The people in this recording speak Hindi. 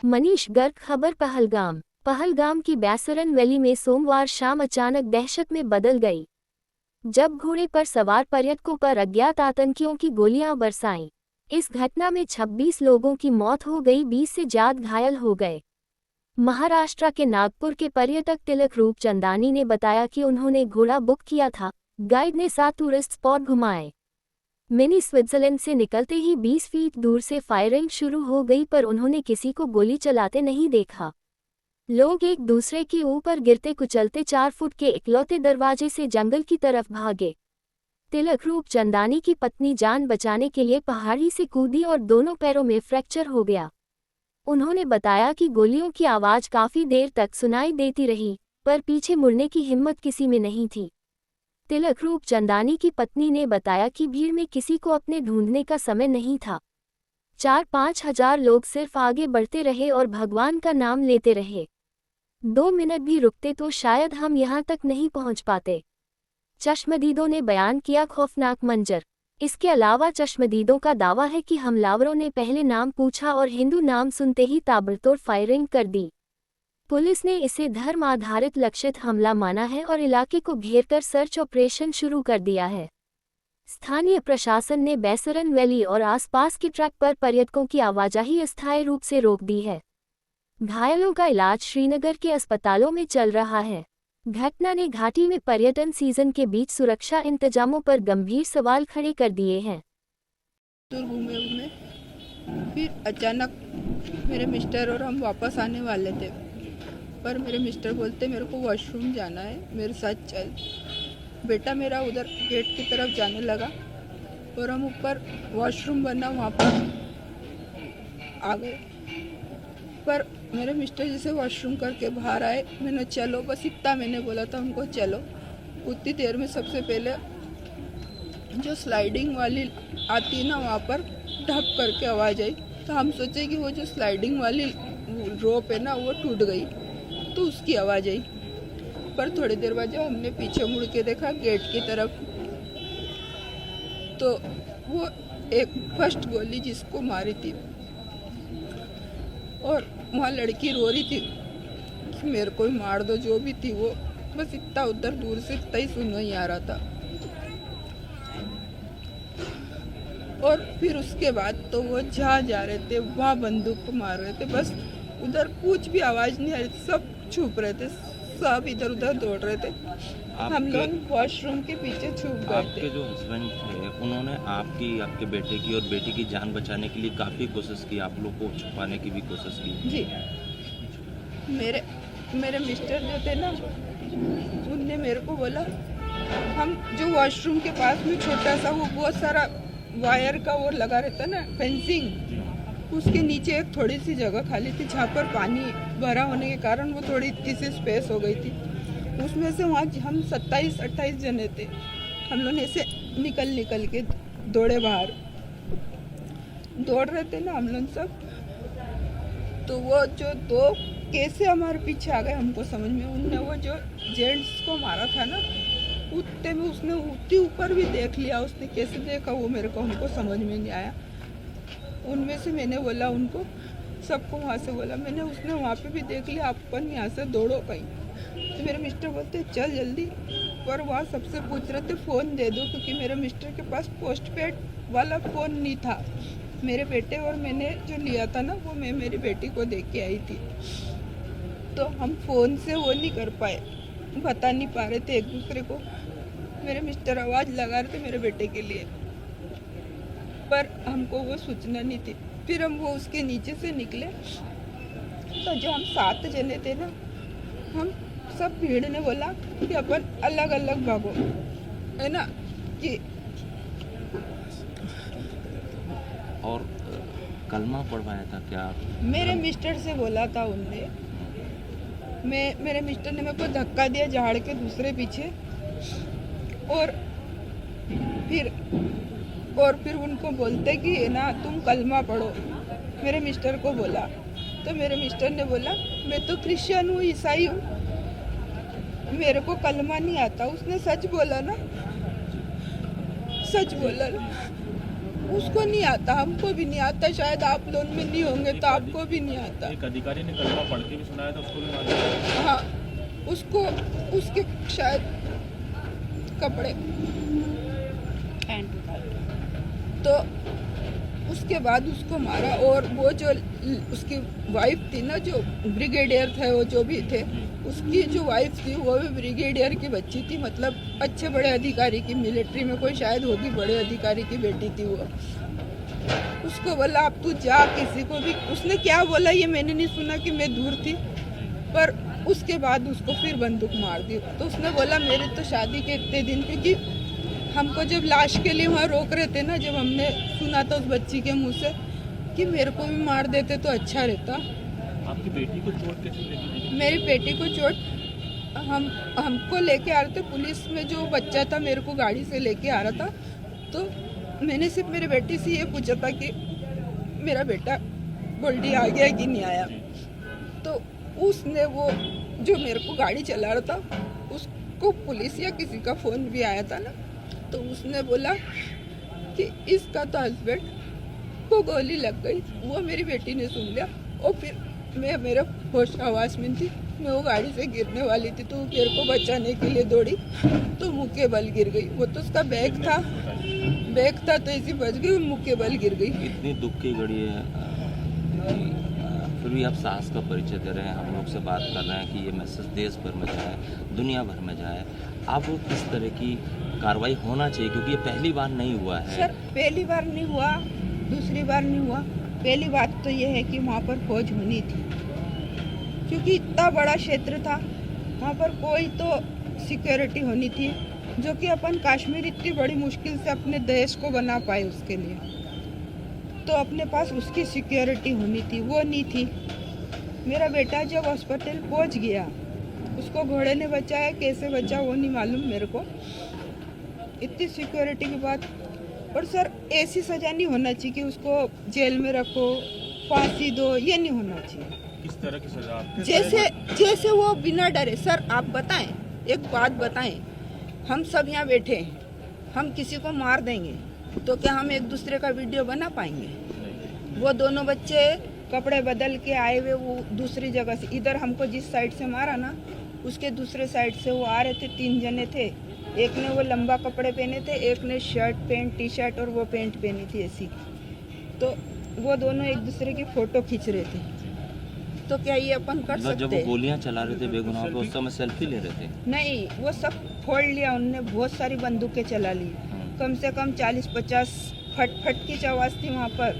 मनीष गर्ग। खबर पहलगाम की बैसरन वैली में सोमवार शाम अचानक दहशत में बदल गई जब घोड़े पर सवार पर्यटकों पर अज्ञात आतंकियों की गोलियां बरसाईं। इस घटना में 26 लोगों की मौत हो गई, 20 से ज्यादा घायल हो गए। महाराष्ट्र के नागपुर के पर्यटक तिलक रूप चंदानी ने बताया कि उन्होंने घोड़ा बुक किया था। गाइड ने 7 टूरिस्ट स्पॉट घुमाए। मिनी स्विट्जरलैंड से निकलते ही 20 फीट दूर से फायरिंग शुरू हो गई, पर उन्होंने किसी को गोली चलाते नहीं देखा। लोग एक दूसरे के ऊपर गिरते कुचलते 4 फुट के इकलौते दरवाजे से जंगल की तरफ भागे। तिलक रूप चंदानी की पत्नी जान बचाने के लिए पहाड़ी से कूदी और दोनों पैरों में फ्रैक्चर हो गया। उन्होंने बताया कि गोलियों की आवाज़ काफ़ी देर तक सुनाई देती रही, पर पीछे मुड़ने की हिम्मत किसी में नहीं थी। तिलक रूप चंदानी की पत्नी ने बताया कि भीड़ में किसी को अपने ढूंढने का समय नहीं था। 4-5 हजार लोग सिर्फ आगे बढ़ते रहे और भगवान का नाम लेते रहे। 2 मिनट भी रुकते तो शायद हम यहाँ तक नहीं पहुँच पाते। चश्मदीदों ने बयान किया खौफनाक मंजर। इसके अलावा चश्मदीदों का दावा है कि हमलावरों ने पहले नाम पूछा और हिंदू नाम सुनते ही ताबड़तोड़ फायरिंग कर दी। पुलिस ने इसे धर्म आधारित लक्षित हमला माना है और इलाके को घेरकर सर्च ऑपरेशन शुरू कर दिया है। स्थानीय प्रशासन ने बैसरन वैली और आसपास के ट्रैक पर पर्यटकों की आवाजाही अस्थायी रूप से रोक दी है। घायलों का इलाज श्रीनगर के अस्पतालों में चल रहा है। घटना ने घाटी में पर्यटन सीजन के बीच सुरक्षा इंतजामों पर गंभीर सवाल खड़े कर दिए हैं। घूमे फिर अचानक मेरे मिस्टर और हम वापस आने वाले थे, पर मेरे मिस्टर बोलते मेरे को वॉशरूम जाना है, मेरे साथ चल। बेटा मेरा उधर गेट की तरफ जाने लगा और हम ऊपर वॉशरूम बना वहाँ पर आ गए। पर मेरे मिस्टर जैसे वॉशरूम करके बाहर आए, मैंने चलो, बस इतना मैंने बोला था उनको चलो। उतनी देर में सबसे पहले जो स्लाइडिंग वाली आती है ना, वहाँ पर ढप करके आवाज़ आई। तो हम सोचे कि वो जो स्लाइडिंग वाली रोप है ना वो टूट गई, तो उसकी आवाज़ आई। पर थोड़ी देर बाद जब हमने पीछे मुड़ के देखा गेट की तरफ, तो वो एक फर्स्ट गोली जिसको मारी थी और वहाँ लड़की रो रही थी कि मेरे को ही मार दो, जो भी थी वो। बस इतना उधर दूर से इतना ही सुन ही आ रहा था। और फिर उसके बाद तो वो जहाँ जा रहे थे वहाँ बंदूक मार रहे थे। बस उधर कुछ भी आवाज़ नहीं आ रही थी, सब छुप रहे थे, सब इधर उधर दौड़ रहे थे। हम लोग वॉशरूम के पीछे छुप गए थे। आपके जो हस्बैंड थे उन्होंने आपके बेटे की और बेटी की जान बचाने के लिए काफ़ी कोशिश की, आप लोग को छुपाने की भी कोशिश की। जी, मेरे मिस्टर जो थे ना, उनने मेरे को बोला, हम जो वॉशरूम के पास में छोटा सा वो बहुत सारा वायर का वो लगा रहता ना, फेंसिंग, उसके नीचे एक थोड़ी सी जगह खाली थी जहाँ पर पानी भरा होने के कारण वो थोड़ी सी स्पेस हो गई थी। उसमें से वहाँ हम 27-28 जने थे। हम लोग ऐसे निकल के दौड़े, बाहर दौड़ रहे थे ना हम लोग सब। तो वो जो 2 कैसे हमारे पीछे आ गए हमको समझ में। उनने वो जो जेंट्स को मारा था ना, उतने में उसने उतनी ऊपर भी देख लिया। उसने कैसे देखा वो मेरे को हमको समझ में नहीं आया। उनमें से मैंने बोला उनको, सबको वहाँ से बोला मैंने, उसने वहाँ पे भी देख लिया, अपन यहाँ से दौड़ो कहीं। तो मेरे मिस्टर बोलते चल जल्दी। पर वहाँ सबसे पूछ रहे थे फ़ोन दे दो, क्योंकि मेरे मिस्टर के पास पोस्टपेड वाला फ़ोन नहीं था। मेरे बेटे और मैंने जो लिया था ना, वो मैं मेरी बेटी को दे के आई थी। तो हम फ़ोन से वो नहीं कर पाए, बता नहीं पा रहे थे एक दूसरे को। मेरे मिस्टर आवाज़ लगा रहे थे मेरे बेटे के लिए, पर हमको वो सूचना नहीं थी। फिर हम वो उसके नीचे से निकले, तो जो हम 7 जने थे ना, हम सब भीड़ ने बोला कि अपन अलग अलग भागो, है ना कि। और कलमा पढ़वाया था क्या? मेरे मिस्टर से बोला था उनने। मेरे मिस्टर ने मेरे को धक्का दिया झाड़ के दूसरे पीछे, और फिर उनको बोलते कि ना तुम कलमा पढ़ो। मेरे मिस्टर को बोला, तो मेरे मिस्टर ने बोला मैं तो क्रिश्चियन हूँ, ईसाई हूँ, मेरे को कलमा नहीं आता। उसने सच बोला ना, सच बोला ना। उसको नहीं आता, हमको भी नहीं आता, शायद आप लोग में नहीं होंगे तो आपको भी नहीं आता। एक अधिकारी ने कलमा पढ़ के भी सुनाया था, उसको भी मार दिया। हाँ, उसको उसके शायद कपड़े तो उसके बाद उसको मारा। और वो जो उसकी वाइफ थी ना, जो ब्रिगेडियर थे, वो जो भी थे, उसकी जो वाइफ थी वो भी ब्रिगेडियर की बच्ची थी, मतलब अच्छे बड़े अधिकारी की, मिलिट्री में कोई शायद होगी, बड़े अधिकारी की बेटी थी वो। उसको बोला अब तू जा, किसी को भी, उसने क्या बोला ये मैंने नहीं सुना कि मैं दूर थी, पर उसके बाद उसको फिर बंदूक मार दी। तो उसने बोला मेरे तो शादी के इतने दिन, क्योंकि हमको जब लाश के लिए वहाँ रोक रहे थे ना, जब हमने सुना था उस बच्ची के मुंह से कि मेरे को भी मार देते तो अच्छा रहता। आपकी बेटी को चोट कैसे लगी? मेरी बेटी को चोट हमको लेके आ रहे थे, पुलिस में जो बच्चा था मेरे को गाड़ी से लेके आ रहा था, तो मैंने सिर्फ मेरी बेटी से ये पूछा था कि मेरा बेटा गोल्डी आ गया कि नहीं आया। तो उसने वो जो मेरे को गाड़ी चला रहा था उसको पुलिस या किसी का फ़ोन भी आया था ना, तो उसने बोला कि इसका तो हस्बैंड को गोली लग गई। वो मेरी बेटी ने सुन लिया और फिर मैं मेरे होश आवाज़ में थी, मैं वो गाड़ी से गिरने वाली थी, तो मेरे को बचाने के लिए दौड़ी तो मुँह के बल गिर गई। वो तो उसका बैग था तो ऐसी बच गई, मुँह के बल गिर गई। इतनी दुख की घड़ी है, फिर भी आप साहस का परिचय दे रहे हैं, हम लोग से बात कर रहे हैं कि ये मैसेज देश भर में जाए, दुनिया भर में जाए। अब किस तरह की कार्रवाई होना चाहिए, क्योंकि ये पहली बार नहीं हुआ है। सर पहली बार नहीं हुआ, दूसरी बार नहीं हुआ, पहली बात तो ये है कि वहाँ पर फौज होनी थी, क्योंकि इतना बड़ा क्षेत्र था, वहाँ पर कोई तो सिक्योरिटी होनी थी, जो कि अपन कश्मीर इतनी बड़ी मुश्किल से अपने देश को बना पाए, उसके लिए तो अपने पास उसकी सिक्योरिटी होनी थी, वो नहीं थी। मेरा बेटा जब हॉस्पिटल पहुँच गया, उसको घोड़े ने बचाया, कैसे बचा वो नहीं मालूम मेरे को, इतनी सिक्योरिटी के बाद। और सर ऐसी सज़ा नहीं होना चाहिए कि उसको जेल में रखो, फांसी दो, ये नहीं होना चाहिए। किस तरह की सजा? जैसे वो बिना डरे। सर आप बताएं, एक बात बताएं, हम सब यहाँ बैठे हैं, हम किसी को मार देंगे तो क्या हम एक दूसरे का वीडियो बना पाएंगे? वो दोनों बच्चे कपड़े बदल के आए हुए, वो दूसरी जगह से, इधर हमको जिस साइड से मारा ना, उसके दूसरे साइड से वो आ रहे थे, 3 जने थे, एक ने वो लंबा कपड़े पहने थे, एक ने शर्ट पैंट टी शर्ट और वो पैंट पहनी थी ऐसी। तो वो दोनों एक दूसरे की फ़ोटो खींच रहे थे, तो क्या ये अपन कर सकते? जब वो गोलियां चला रहे थे बेगुनाह को, उस समय सेल्फी ले रहे थे? नहीं, वो सब फोड़ लिया उनने, बहुत सारी बंदूकें चला ली, कम से कम 40-50 फट की आवाज़ थी वहाँ पर।